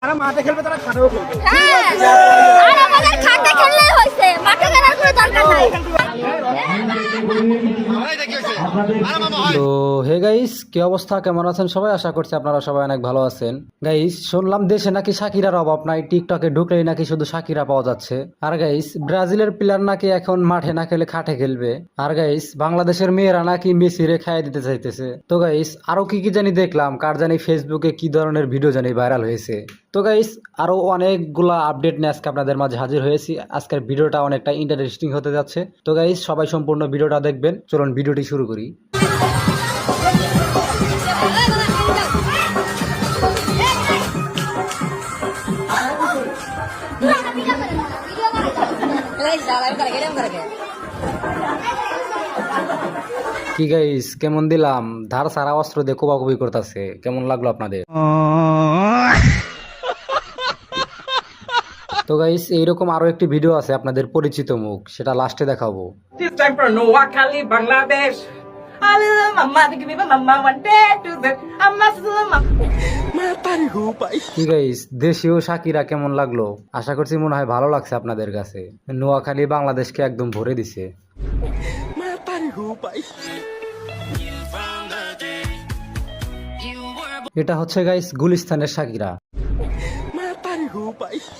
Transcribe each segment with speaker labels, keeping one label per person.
Speaker 1: তারা মাঠে খেলবে, তারা খাটেও খেলবে।
Speaker 2: হ্যাঁ, আর আমাদের খাটে খেললেই হইছে, মাঠে খেলার কোনো দরকার নাই।
Speaker 3: তো হে গাইস, কি অবস্থা, কেমন আছেন সবাই? আশা করছি আপনারা সবাই অনেক ভালো আছেন। গাইস, শুনলাম দেশে নাকি শাকিরার অভাব নাই, টিকটকে ঢুকলেই নাকি শুধু শাকিরা পাওয়া যাচ্ছে। আর গাইস, ব্রাজিলের প্লেয়ার নাকি এখন মাঠে না খেলে খাটে খেলবে। আর গাইস, বাংলাদেশের মেয়েরা নাকি মেসিরে খাইয়ে দিতে চাইতেছে। তো গাইস, আরো কি কি জানি দেখলাম, কার জানি ফেসবুকে কি ধরনের ভিডিও জানি ভাইরাল হয়েছে। তো গাইস, আরো অনেকগুলা আপডেট নিয়ে আজকে আপনাদের মাঝে হাজির হয়েছি। আজকের ভিডিওটা অনেকটা ইন্টারেস্টিং হতে যাচ্ছে। তো গাইস, সবাই সম্পূর্ণ ভিডিওটা দেখবেন। চলুন ভিডিওটি শুরু করি। কি গাইস, কেমন দিলাম? ধার সারা অস্ত্র দিয়ে কোবাকুবি করতেছে, কেমন লাগলো আপনাদের? তো গাইস, এইরকম আরো একটি ভিডিও আছে আপনাদের পরিচিত মুখ, সেটা লাস্টে দেখাবো।
Speaker 4: This time for Noakhali, Bangladesh. Alila mama, give me mama one day to the amma mama.
Speaker 3: কি গাইস, দেশীয় শাকিরা কেমন লাগলো? আশা করছি মনে হয় ভালো লাগছে আপনাদের কাছে। নোয়াখালী বাংলাদেশকে একদম ভরে দিছে। এটা হচ্ছে গাইস গুলিস্তানের শাকিরা,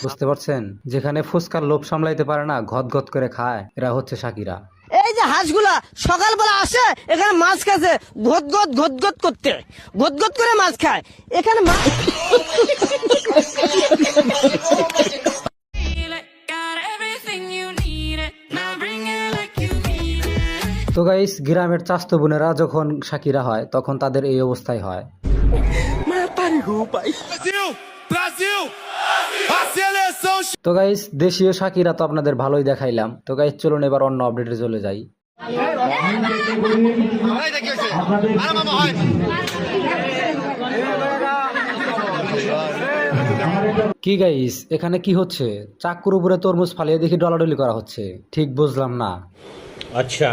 Speaker 3: বুঝতে পারছেন? যেখানে ফুচকার লোভ সামলাইতে পারে না, ঘত ঘত করে খায়, এরা হচ্ছে শাকিরা।
Speaker 5: এই যে হাঁসগুলা সকালবেলা আসে এখানে মাছ খাচ্ছে, ঘট করতে ঘট করে মাছ খায় এখানে
Speaker 3: তো গাইস, গ্রামের চাস্তো বোনেরা যখন শাকিরা হয় তখন তাদের এই অবস্থায় হয়। তো গাইস, দেশীয় শাকিরা তো আপনাদের ভালোই দেখাইলাম। তো গাইস, চলুন এবার অন্য আপডেটে চলে যাই। কি গাইস, এখানে কি হচ্ছে? চাকুর উপরে তরমুজ ফালিয়ে দেখি ডলাডলি করা হচ্ছে, ঠিক বুঝলাম না।
Speaker 6: अच्छा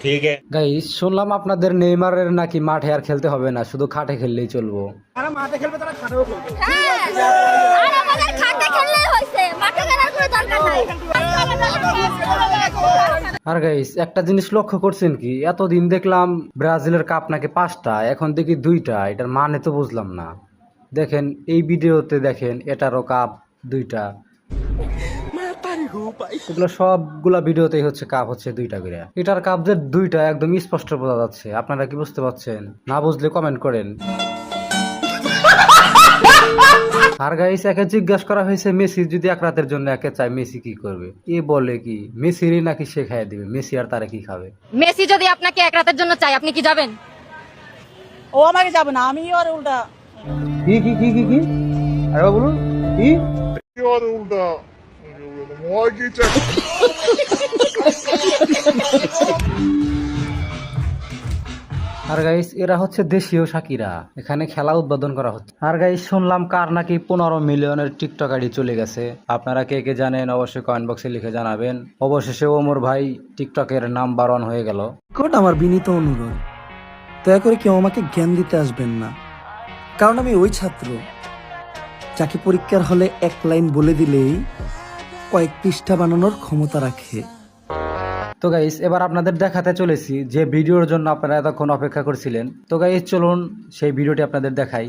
Speaker 6: ठीक है
Speaker 3: গাইস, শুনলাম আপনাদের নেইমারের নাকি মাঠে আর খেলতে হবে না, শুধু খাটে খেললেই চলবো।
Speaker 1: তারা মাঠে খেলবে, তারা খাটেও খেলবে।
Speaker 2: হ্যাঁ, আর আমাদের খাটে খেললেই হইছে, মাঠে খেলার কোনো দরকার নাই।
Speaker 3: আর গাইস, একটা জিনিস লক্ষ্য করছেন কি? এতদিন দেখলাম ব্রাজিলের কাপ নাকি 5টা, এখন দেখি 2টা। এটার মানে তো বুঝলাম না। দেখেন এই ভিডিওতে, দেখেন এটারও কাপ 2টা। এগুলো সবগুলা ভিডিওতেই হচ্ছে কাপ হচ্ছে 2টা করে। এটার কাপ যে 2টা একদম স্পষ্ট বোঝা যাচ্ছে। আপনারা কি বুঝতে পারছেন? না বুঝলে কমেন্ট করেন। আর গাইস, একে জিজ্ঞাসা করা হয়েছে মেসি যদি এক রাতের জন্য একে চায়, মেসি কি করবে? এ বলে কি মেসিরই নাকি সে খাইয়ে দিবে, মেসি আর তারা কি খাবে?
Speaker 7: মেসি যদি আপনাকে এক রাতের জন্য চাই, আপনি কি যাবেন?
Speaker 5: ও আমাকে যাবে না, আমি আর উল্টা
Speaker 1: কি কি কি কি কি আরে বলুন কি?
Speaker 3: আর গাইস, এরা হচ্ছে দেশীয় শাকিরা, এখানে খেলা উদ্বোধন করা হচ্ছে। আর গাইস, শুনলাম কার নাকি 15 মিলিয়নের টিকটক আইডি চলে গেছে। আপনারা কে কে জানেন অবশ্যই কমেন্ট বক্সে লিখে জানাবেন। অবশেষে ওমর ভাই টিকটকের নাম্বার 1 হয়ে গেল।
Speaker 8: আমার বিনীত অনুরোধ, দয়া করে কেউ আমাকে জ্ঞান দিতে আসবেন না, কারণ আমি ওই ছাত্র যাকে পরীক্ষার হলে এক লাইন বলে দিলেই কয়েক পৃষ্ঠা বানানোর ক্ষমতা রাখে।
Speaker 3: তো গাইস, এবার আপনাদের দেখাতে চলেছি যে ভিডিওর জন্য আপনারা এতক্ষণ অপেক্ষা করছিলেন। তো গাইস, চলুন সেই ভিডিওটি আপনাদের দেখাই।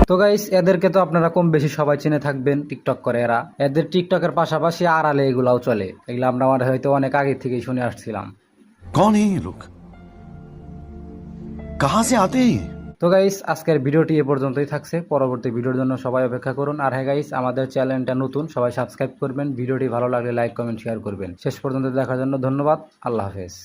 Speaker 3: তো গাইস, এদেরকে তো আপনারা কম বেশি সবাই চিনে থাকবেন, টিকটক করে এরা। এদের টিকটকের পাশাপাশি আড়ালে এগুলাও চলে। এগুলো আমরা হয়তো অনেক আগে থেকেই শুনে আসছিলাম।
Speaker 9: कौन है ये लोग, कहां से आते हैं?
Speaker 3: তো গাইস, আজকের ভিডিওটি এ পর্যন্তই থাকছে। পরবর্তী ভিডিওর জন্য সবাই অপেক্ষা করুন। আর হ্যাঁ গাইস, আমাদের চ্যানেলটা নতুন, সবাই সাবস্ক্রাইব করবেন। ভিডিওটি ভালো লাগলে লাইক কমেন্ট শেয়ার করবেন। শেষ পর্যন্ত দেখার জন্য ধন্যবাদ। আল্লাহ হাফেজ।